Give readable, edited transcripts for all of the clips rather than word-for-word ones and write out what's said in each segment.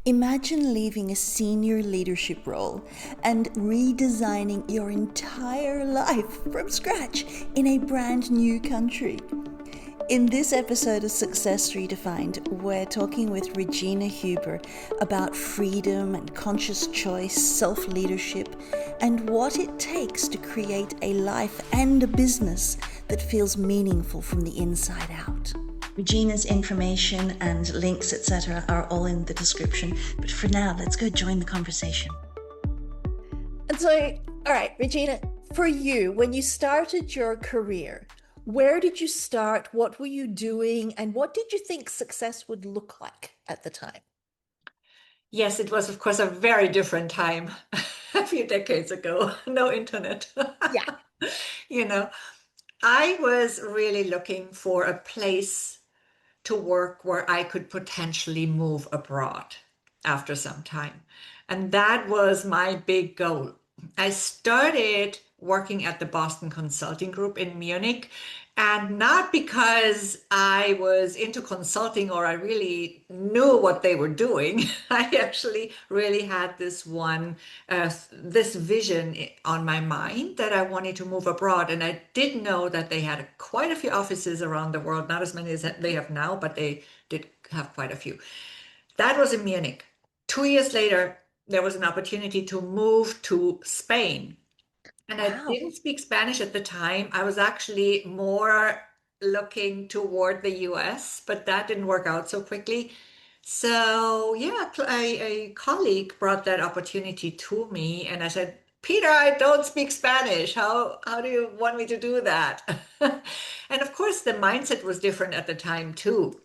Imagine leaving a senior leadership role and redesigning your entire life from scratch in a brand new country. In this episode of Success Redefined, we're talking with Regina Huber about freedom and conscious choice, self-leadership, and what it takes to create a life and a business that feels meaningful from the inside out. Regina's information and links, etc., are all in the description. But for now, let's go join the conversation. And so, all right, Regina, for you, when you started your career, where did you start? What were you doing? And what did you think success would look like at the time? Yes, it was, of course, a very different time a few decades ago. No internet. Yeah. You know, I was really looking for a place to work where I could potentially move abroad after some time. And that was my big goal. I started working at the Boston Consulting Group in Munich, and not because I was into consulting or I really knew what they were doing. I actually really had this vision on my mind that I wanted to move abroad. And I did know that they had quite a few offices around the world, not as many as they have now, but they did have quite a few. That was in Munich. 2 years later, there was an opportunity to move to Spain. And I Wow. didn't speak Spanish at the time. I was actually more looking toward the US, but that didn't work out so quickly. So, yeah, a colleague brought that opportunity to me, and I said, Peter, I don't speak Spanish. How do you want me to do that? And of course, the mindset was different at the time too.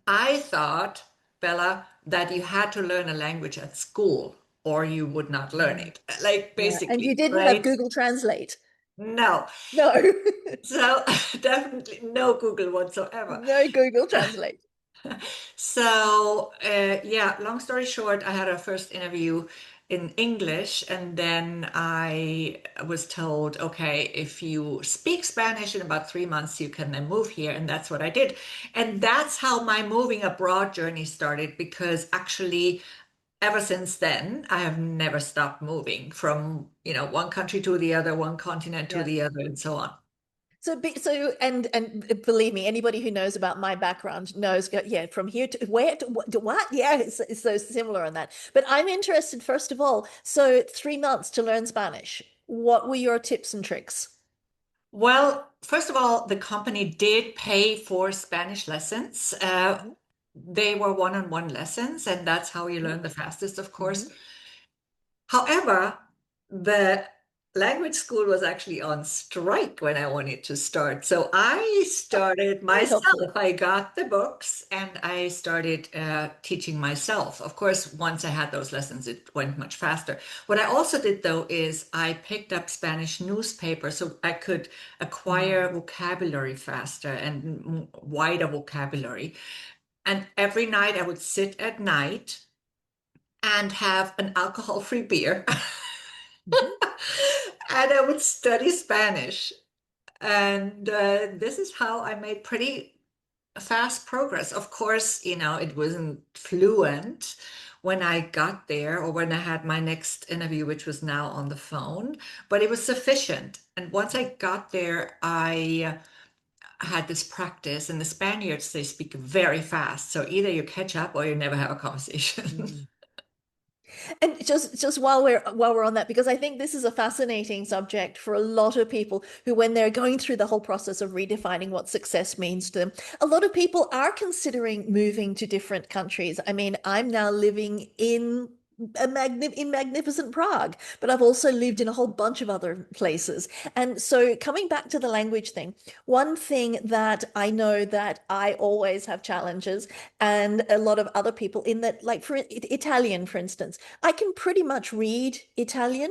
I thought, Bella, that you had to learn a language at school or you would not learn Mm. it. Like Yeah. And you basically, didn't have right? Google Translate. No. No. So definitely no Google whatsoever. No Google Translate. So, yeah, long story short, I had a first interview in English, and then I was told, okay, if you speak Spanish in about 3 months, you can then move here. And that's what I did. And that's how my moving abroad journey started, because actually, ever since then, I have never stopped moving from, one country to the other, one continent to Yeah. the other, and so on. And believe me, anybody who knows about my background knows, yeah, from here to where to what? Yeah, it's so similar on that. But I'm interested, first of all, so 3 months to learn Spanish. What were your tips and tricks? Well, first of all, the company did pay for Spanish lessons. Mhm, They were one-on-one lessons, and that's how you learn the fastest, of course. mhm. However, the language school was actually on strike when I wanted to start. So I started Very myself. helpful. I got the books and I started teaching myself. Of course, once I had those lessons, it went much faster. What I also did, though, is I picked up Spanish newspapers so I could acquire Mm. vocabulary faster and wider vocabulary. And every night I would sit at night and have an alcohol-free beer. Mhm. And I would study Spanish. And this is how I made pretty fast progress. Of course, it wasn't fluent when I got there or when I had my next interview, which was now on the phone, but it was sufficient. And once I got there, I had this practice, and the Spaniards, they speak very fast. So either you catch up or you never have a conversation. Mm. And just while we're on that, because I think this is a fascinating subject for a lot of people who, when they're going through the whole process of redefining what success means to them, a lot of people are considering moving to different countries. I mean, I'm now living in magnificent Prague, but I've also lived in a whole bunch of other places. And so coming back to the language thing, one thing that I know that I always have challenges and a lot of other people in that, like for Italian, for instance, I can pretty much read Italian.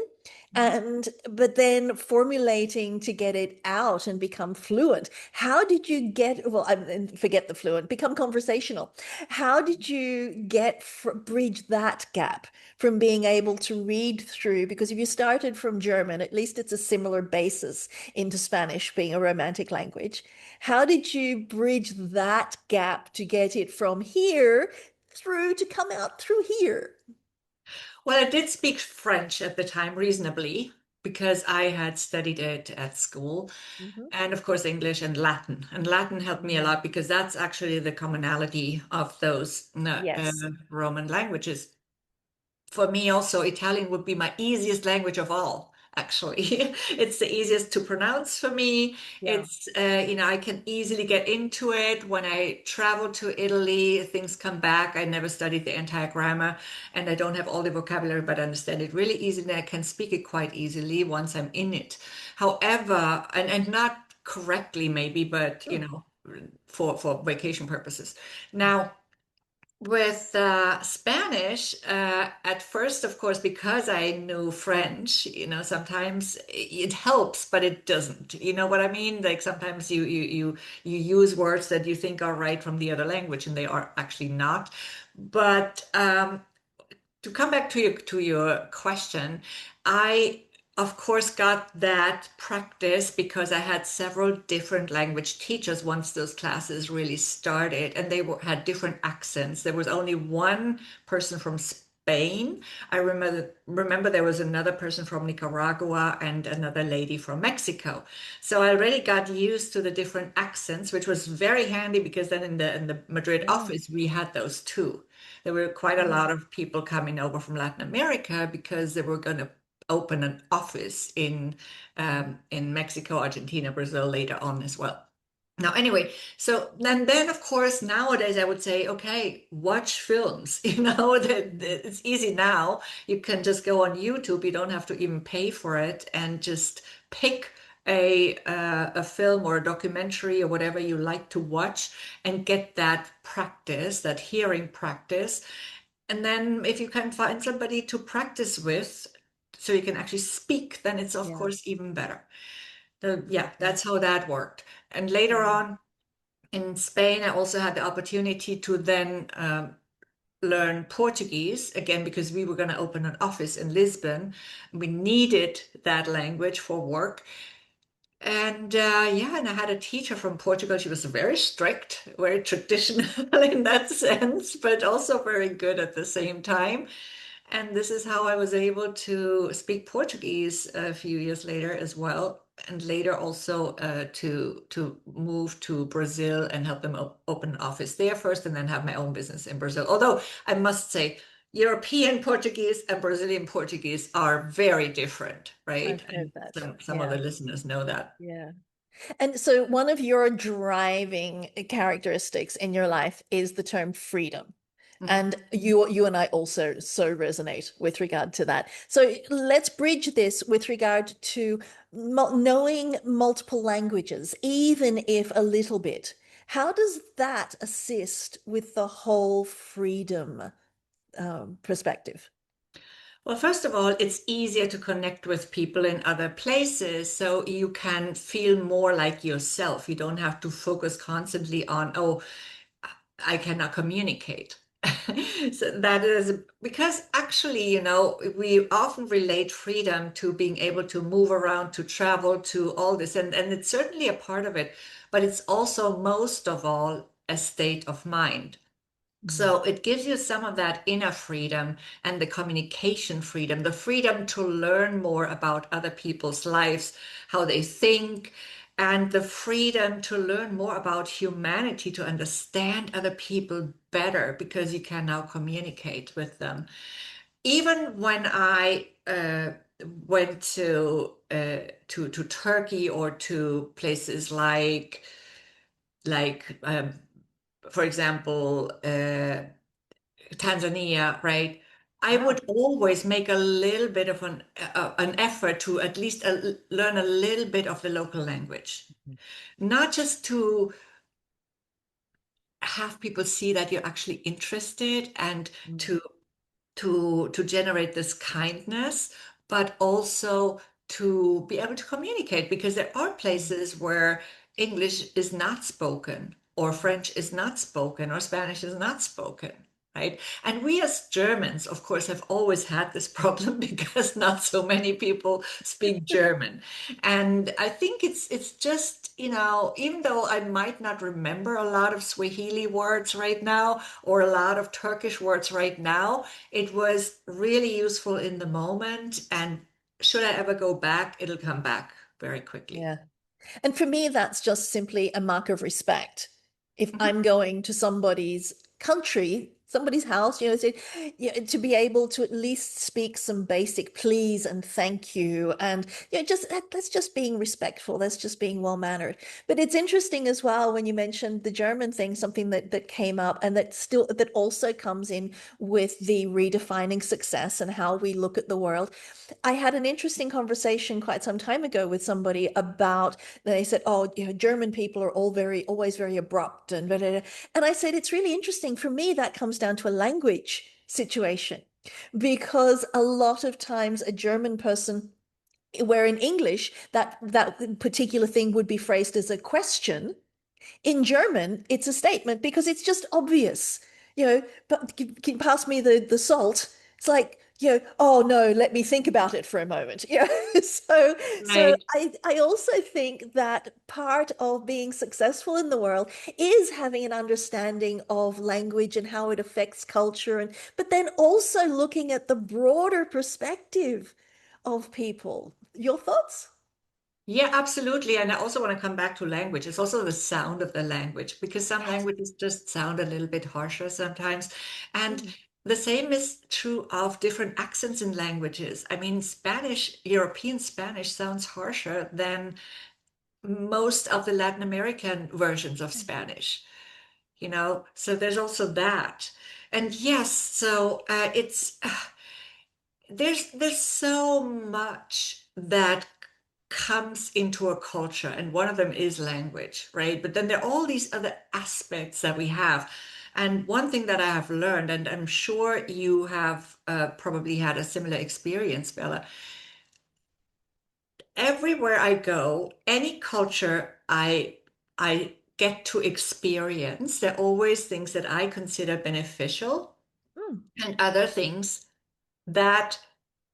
And but then formulating to get it out and become fluent. How did you get, well, forget the fluent, become conversational. How did you bridge that gap from being able to read through? Because if you started from German, at least it's a similar basis into Spanish being a romantic language. How did you bridge that gap to get it from here through to come out through here? Well, I did speak French at the time reasonably because I had studied it at school, Hmm. and of course English and Latin. And Latin helped me a lot because that's actually the commonality of those Yes. Roman languages. For me also, Italian would be my easiest language of all, actually. It's the easiest to pronounce for me. Yeah. It's I can easily get into it. When I travel to Italy, things come back. I never studied the entire grammar and I don't have all the vocabulary, but I understand it really easily and I can speak it quite easily once I'm in it. However, and not correctly maybe, but Mm. for vacation purposes. Now, with Spanish, at first, of course, because I knew French, sometimes it helps, but it doesn't. You know what I mean? Like sometimes you use words that you think are right from the other language, and they are actually not. But to come back to your question, I of course got that practice because I had several different language teachers once those classes really started, and had different accents. There was only one person from Spain. I remember there was another person from Nicaragua and another lady from Mexico. So I already got used to the different accents, which was very handy because then in the Madrid Yeah. office we had those too. There were quite a Mm. lot of people coming over from Latin America because they were going to open an office in Mexico, Argentina, Brazil later on as well. Now, anyway, so then of course nowadays I would say, okay, watch films. That it's easy now. You can just go on YouTube. You don't have to even pay for it, and just pick a film or a documentary or whatever you like to watch and get that practice, that hearing practice. And then if you can find somebody to practice with so you can actually speak, then it's of Yeah. course even better. Yeah, Yeah. that's how that worked. And later Yeah. on in Spain, I also had the opportunity to then learn Portuguese again because we were going to open an office in Lisbon. We needed that language for work. And yeah, and I had a teacher from Portugal. She was very strict, very traditional in that sense, but also very good at the same time. And this is how I was able to speak Portuguese a few years later as well. And later also to move to Brazil and help them open an office there first and then have my own business in Brazil. Although I must say, European Portuguese and Brazilian Portuguese are very different, right? I've heard And that. some of the Yeah. listeners know that. Yeah. And so one of your driving characteristics in your life is the term freedom. Mhm. And you and I also so resonate with regard to that. So let's bridge this with regard to knowing multiple languages, even if a little bit. How does that assist with the whole freedom perspective? Well, first of all, it's easier to connect with people in other places, so you can feel more like yourself. You don't have to focus constantly on, oh, I cannot communicate. So that is because actually, we often relate freedom to being able to move around, to travel, to all this, and it's certainly a part of it, but it's also most of all a state of mind. Mm. So it gives you some of that inner freedom and the communication freedom, the freedom to learn more about other people's lives, how they think, and the freedom to learn more about humanity, to understand other people better because you can now communicate with them. Even when I went to Turkey or to places like for example, Tanzania, right? I Wow. would always make a little bit of an effort to at least learn a little bit of the local language, not just to have people see that you're actually interested and Mm. to generate this kindness, but also to be able to communicate because there are places where English is not spoken or French is not spoken or Spanish is not spoken. right? And we as Germans, of course, have always had this problem because not so many people speak German. And I think it's just, even though I might not remember a lot of Swahili words right now or a lot of Turkish words right now, it was really useful in the moment. And should I ever go back, it'll come back very quickly. Yeah. And for me, that's just simply a mark of respect. If Mhm. I'm going to somebody's country, somebody's house, to be able to at least speak some basic please and thank you, and just that's just being respectful. That's just being well mannered. But it's interesting as well when you mentioned the German thing, something that came up, and that also comes in with the redefining success and how we look at the world. I had an interesting conversation quite some time ago with somebody about they said, "Oh, German people are always very abrupt and blah, blah, blah." And I said, "It's really interesting. For me, that comes down to a language situation, because a lot of times a German person, where in English that particular thing would be phrased as a question, in German, it's a statement because it's just obvious. But can you pass me the salt? It's like, oh no, let me think about it for a moment. So Right. I also think that part of being successful in the world is having an understanding of language and how it affects culture, and but then also looking at the broader perspective of people. Your thoughts? Yeah, absolutely. And I also want to come back to language. It's also the sound of the language because some Yes. languages just sound a little bit harsher sometimes. And Mm. the same is true of different accents in languages. I mean, Spanish, European Spanish sounds harsher than most of the Latin American versions of Spanish, So there's also that. And yes, so it's there's so much that comes into a culture, and one of them is language, right? But then there are all these other aspects that we have. And one thing that I have learned, and I'm sure you have probably had a similar experience, Bella, everywhere I go, any culture I get to experience, there are always things that I consider beneficial Mm. and other things that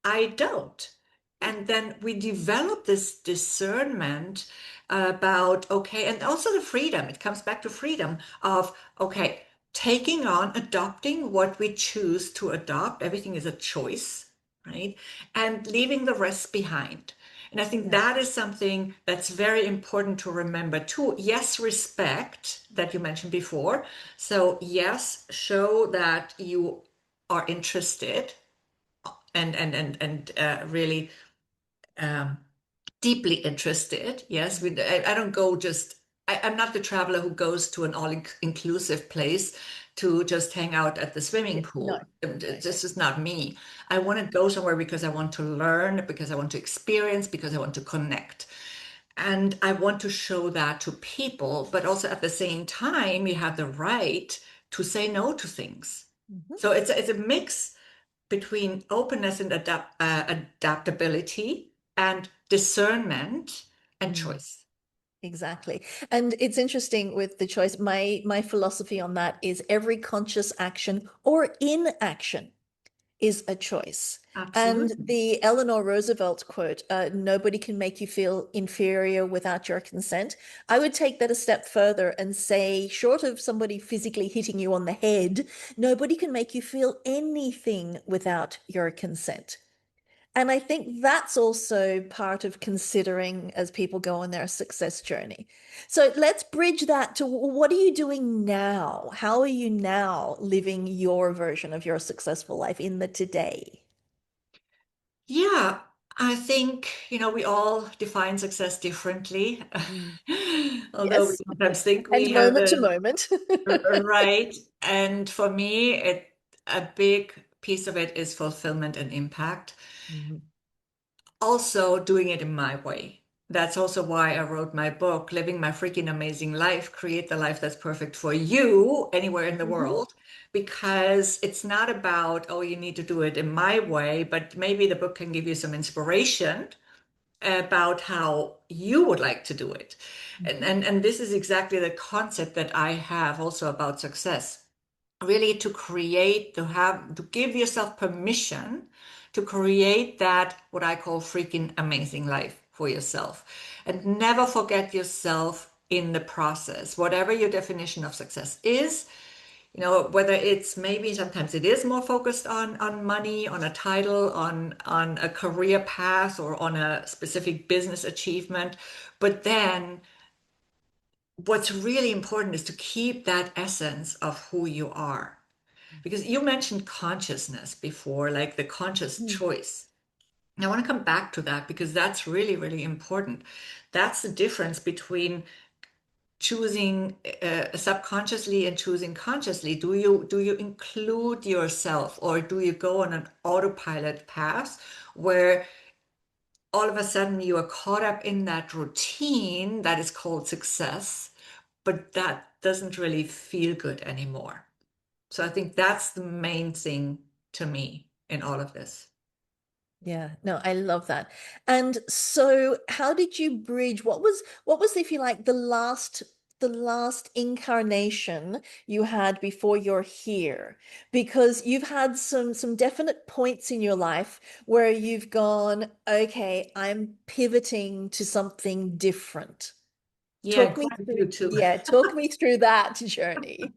I don't. Mm. And then we develop this discernment about, okay, and also the freedom. It comes back to freedom of, okay, taking on, adopting what we choose to adopt. Everything is a choice, right? And leaving the rest behind. And I think Yeah. that is something that's very important to remember too. Yes, respect that you mentioned before. So, yes, show that you are interested and really um, deeply interested. Yes, I don't go just. I'm not the traveler who goes to an all-inclusive place to just hang out at the swimming Yeah. No, pool. no. This is not me. I want to go somewhere because I want to learn, because I want to experience, because I want to connect. And I want to show that to people, but also at the same time, you have the right to say no to things. Mhm. So it's a mix between openness and adaptability and discernment and Mm. choice. Exactly. And it's interesting with the choice. My philosophy on that is every conscious action or inaction is a choice. And Absolutely. the Eleanor Roosevelt quote, nobody can make you feel inferior without your consent. I would take that a step further and say, short of somebody physically hitting you on the head, nobody can make you feel anything without your consent. And I think that's also part of considering as people go on their success journey. So let's bridge that to what are you doing now? How are you now living your version of your successful life in the today? Yeah, I think, we all define success differently. Mm. Although we Yes. sometimes think And we have moment to the moment. right. And for me, a big piece of it is fulfillment and impact. Mhm. Also doing it in my way. That's also why I wrote my book, Living My Freaking Amazing Life, Create the Life That's Perfect for You anywhere in the Mhm. world. Because it's not about, oh, you need to do it in my way, but maybe the book can give you some inspiration about how you would like to do it. And, Mhm. and, and this is exactly the concept that I have also about success. really to create, to give yourself permission to create that, what I call freaking amazing life for yourself. And never forget yourself in the process. Whatever your definition of success is, whether it's maybe sometimes it is more focused on money, on a title, on a career path, or on a specific business achievement. But then what's really important is to keep that essence of who you are. Because you mentioned consciousness before, like the conscious Mm. choice. And I want to come back to that because that's really, really important. That's the difference between choosing subconsciously and choosing consciously. Do you include yourself, or do you go on an autopilot path where all of a sudden you are caught up in that routine that is called success, but that doesn't really feel good anymore? So I think that's the main thing to me in all of this. Yeah, no, I love that. And so how did you bridge what was if you like the last incarnation you had before you're here? Because you've had some definite points in your life where you've gone, okay, I'm pivoting to something different. Yeah, Talk me quite a few through, too. yeah, talk me through that journey.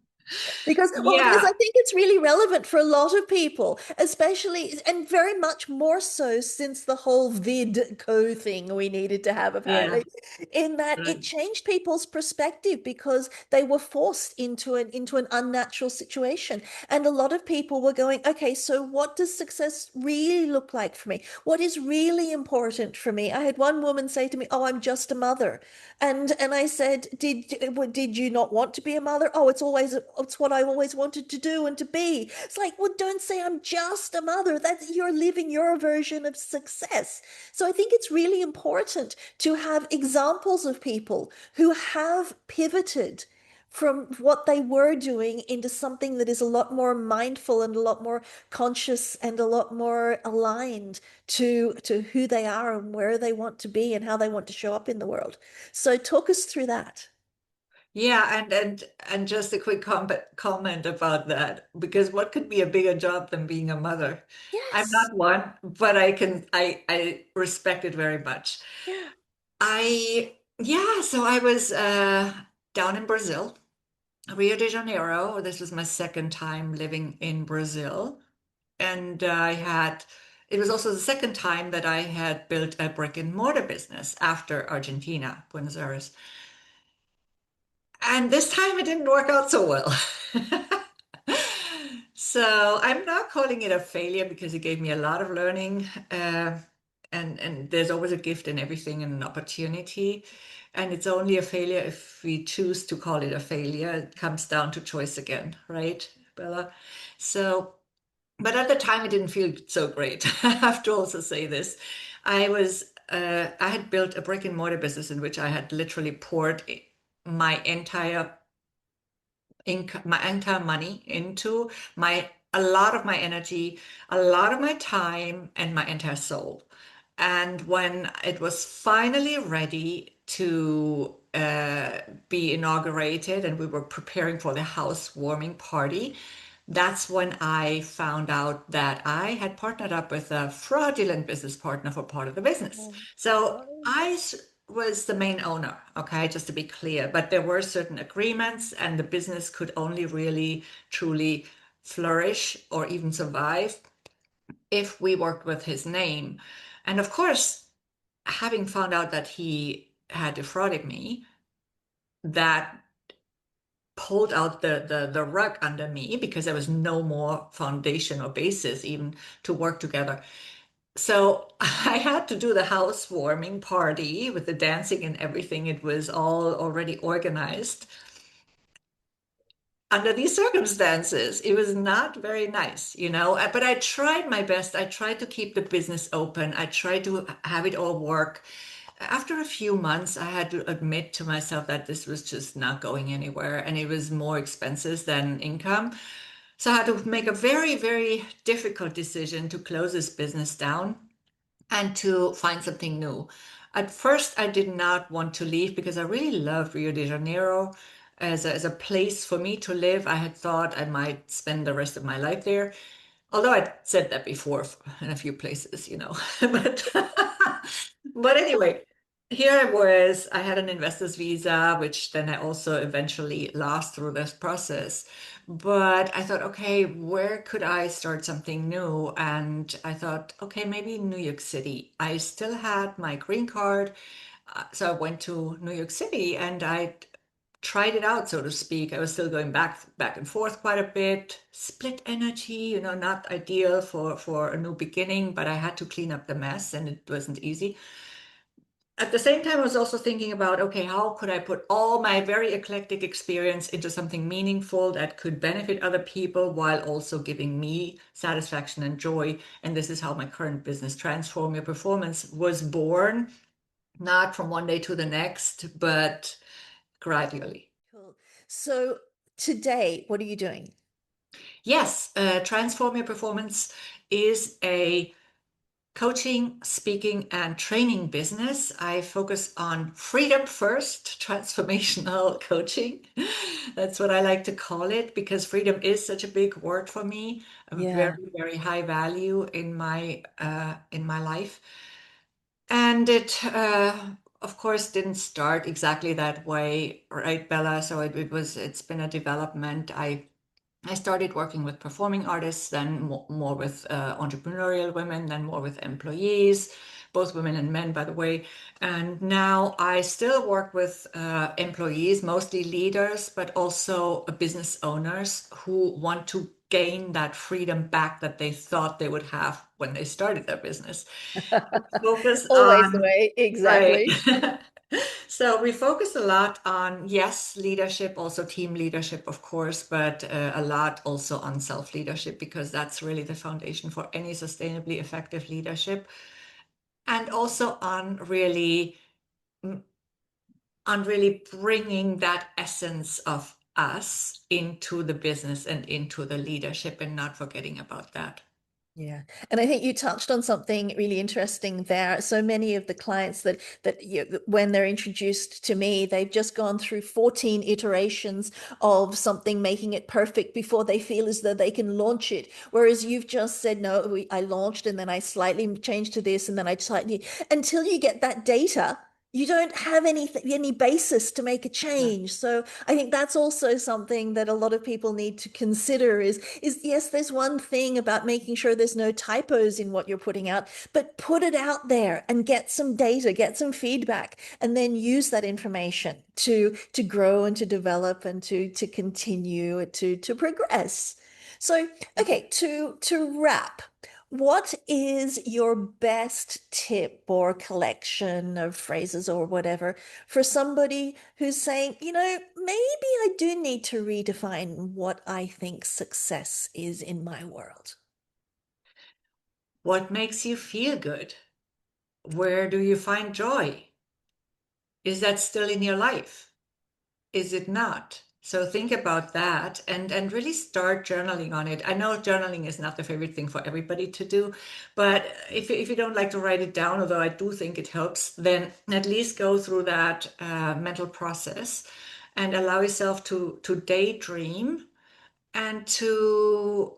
Because I Yeah, think it's really relevant for a lot of people, especially and very much more so since the whole vid co thing we needed to have yeah, apparently, in that right. it changed people's perspective because they were forced into an unnatural situation. And a lot of people were going, okay, so what does success really look like for me? What is really important for me? I had one woman say to me, "Oh, I'm just a mother." And I said, did you not want to be a mother? Oh, it's what I always wanted to do and to be. It's like, well, don't say I'm just a mother. That you're living your version of success. So I think it's really important to have examples of people who have pivoted from what they were doing into something that is a lot more mindful and a lot more conscious and a lot more aligned to who they are and where they want to be and how they want to show up in the world. So talk us through that. Yeah, and just a quick comment about that, because what could be a bigger job than being a mother? I'm Yes. not one, but I respect it very much. Yeah. Yeah, so I was down in Brazil, Rio de Janeiro. This was my second time living in Brazil. And it was also the second time that I had built a brick and mortar business after Argentina, Buenos Aires. And this time it didn't work out so well. So I'm not calling it a failure because it gave me a lot of learning. And there's always a gift in everything and an opportunity. And it's only a failure if we choose to call it a failure. It comes down to choice again, right, Bella? So, but at the time it didn't feel so great. I have to also say this. I had built a brick and mortar business in which I had literally poured my entire income, my entire money into a lot of my energy, a lot of my time, and my entire soul. And when it was finally ready to be inaugurated and we were preparing for the housewarming party, that's when I found out that I had partnered up with a fraudulent business partner for part of the business. Oh, So no. was the main owner, okay, just to be clear, but there were certain agreements, and the business could only really truly flourish or even survive if we worked with his name. And of course, having found out that he had defrauded me, that pulled out the rug under me because there was no more foundation or basis even to work together. So I had to do the housewarming party with the dancing and everything. It was all already organized. Under these circumstances, it was not very nice. But I tried my best. I tried to keep the business open. I tried to have it all work. After a few months, I had to admit to myself that this was just not going anywhere and it was more expenses than income. So I had to make a very, very difficult decision to close this business down and to find something new. At first, I did not want to leave because I really loved Rio de Janeiro. as a place for me to live. I had thought I might spend the rest of my life there. Although I'd said that before in a few places, but but anyway, here I was. I had an investor's visa, which then I also eventually lost through this process. But I thought, okay, where could I start something new? And I thought, okay, maybe New York City. I still had my green card, so I went to New York City and I tried it out, so to speak. I was still going back and forth quite a bit. Split energy, not ideal for a new beginning, but I had to clean up the mess and it wasn't easy. At the same time, I was also thinking about, okay, how could I put all my very eclectic experience into something meaningful that could benefit other people while also giving me satisfaction and joy? And this is how my current business, Transform Your Performance, was born, not from one day to the next, but gradually. Cool. So today, what are you doing? Yes, Transform Your Performance is a coaching, speaking, and training business. I focus on freedom first, transformational coaching. That's what I like to call it because freedom is such a big word for me, a very, Yeah. very high value in my life. And it, of course, didn't start exactly that way, right, Bella? So it's been a development. I started working with performing artists, then more with entrepreneurial women, then more with employees, both women and men, by the way. And now I still work with employees, mostly leaders, but also business owners who want to gain that freedom back that they thought they would have when they started their business. Focus Always the on, way. right. Exactly. So we focus a lot on, yes, leadership, also team leadership, of course, but a lot also on self-leadership because that's really the foundation for any sustainably effective leadership. And also mm, on really bringing that essence of us into the business and into the leadership and not forgetting about that. Yeah. And I think you touched on something really interesting there. So many of the clients when they're introduced to me, they've just gone through 14 iterations of something, making it perfect before they feel as though they can launch it. Whereas you've just said, no, I launched and then I slightly changed to this and then I slightly, until you get that data, you don't have any basis to make a change. So I think that's also something that a lot of people need to consider is yes, there's one thing about making sure there's no typos in what you're putting out, but put it out there and get some data, get some feedback, and then use that information to grow and to develop and to continue to progress. So, okay, to wrap, what is your best tip or collection of phrases or whatever for somebody who's saying, maybe I do need to redefine what I think success is in my world? What makes you feel good? Where do you find joy? Is that still in your life? Is it not? So think about that and really start journaling on it. I know journaling is not the favorite thing for everybody to do, but if you don't like to write it down, although I do think it helps, then at least go through that mental process and allow yourself to daydream and to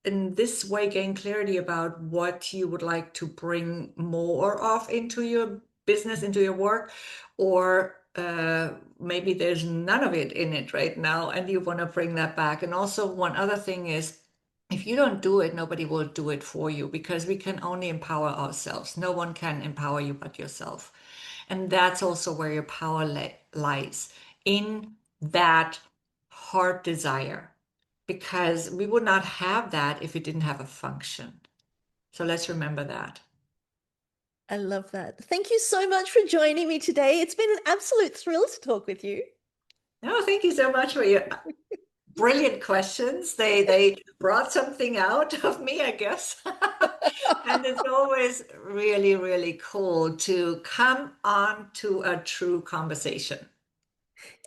in this way gain clarity about what you would like to bring more of into your business, into your work, or maybe there's none of it in it right now and you want to bring that back. And also, one other thing is if you don't do it, nobody will do it for you because we can only empower ourselves. No one can empower you but yourself. And that's also where your power lies in that heart desire because we would not have that if it didn't have a function. So let's remember that. I love that. Thank you so much for joining me today. It's been an absolute thrill to talk with you. No, thank you so much for your brilliant questions. They brought something out of me, I guess. And it's always really, really cool to come on to a true conversation.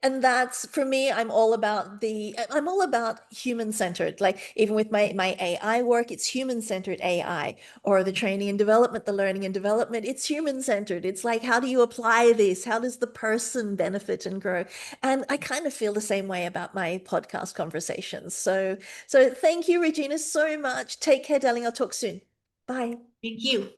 And that's for me, I'm all about human centered. Like even with my AI work, it's human centered AI, or the training and development, the learning and development, it's human centered. It's like, how do you apply this? How does the person benefit and grow? And I kind of feel the same way about my podcast conversations. So thank you, Regina, so much. Take care, darling. I'll talk soon. Bye. Thank you.